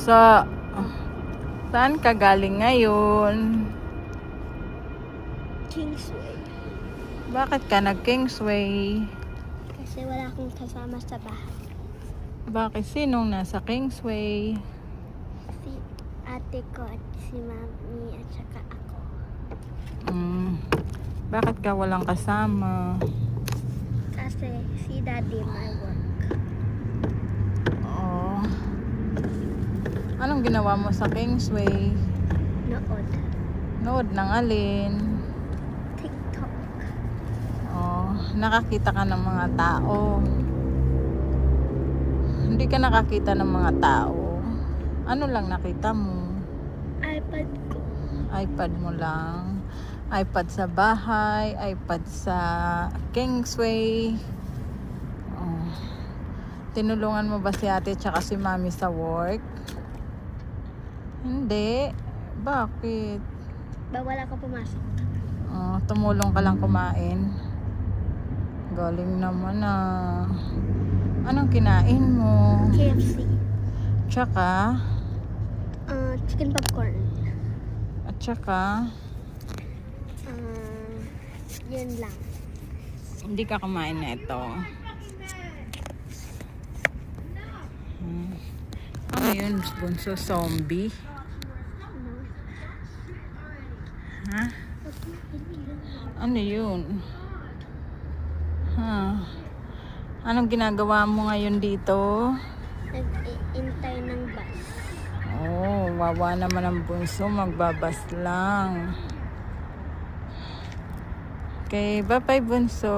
Bunso, saan ka galing ngayon? Kingsway. Bakit ka nag-Kingsway? Kasi wala akong kasama sa bahay. Bakit sinong nasa Kingsway? Si ate ko at si mami at saka ako. Bakit ka walang kasama? Kasi si daddy may work. Oh. Anong ginawa mo sa Kingsway? Nood. Nood ng alin? TikTok. Oh, nakakita ka ng mga tao. Hindi ka nakakita ng mga tao. Ano lang nakita mo? iPad ko. iPad mo lang. iPad sa bahay, iPad sa Kingsway. Oh. Tinulungan mo ba si ate tsaka si mami sa work? Hindi. Bakit? Bawal ako pumasok. Oh, tumulong ka lang kumain. Galing naman ah. Anong kinain mo? KFC. Tsaka? Chicken popcorn. At tsaka? Yun lang. Hindi ka kumain na ito. Ano yun, Bunso? Zombie? Ha? Ano yun? Ha? Anong ginagawa mo ngayon dito? Nag-iintay ng bus. Oh, wawa naman ang Bunso. Magbabas lang. Okay, bye-bye Bunso.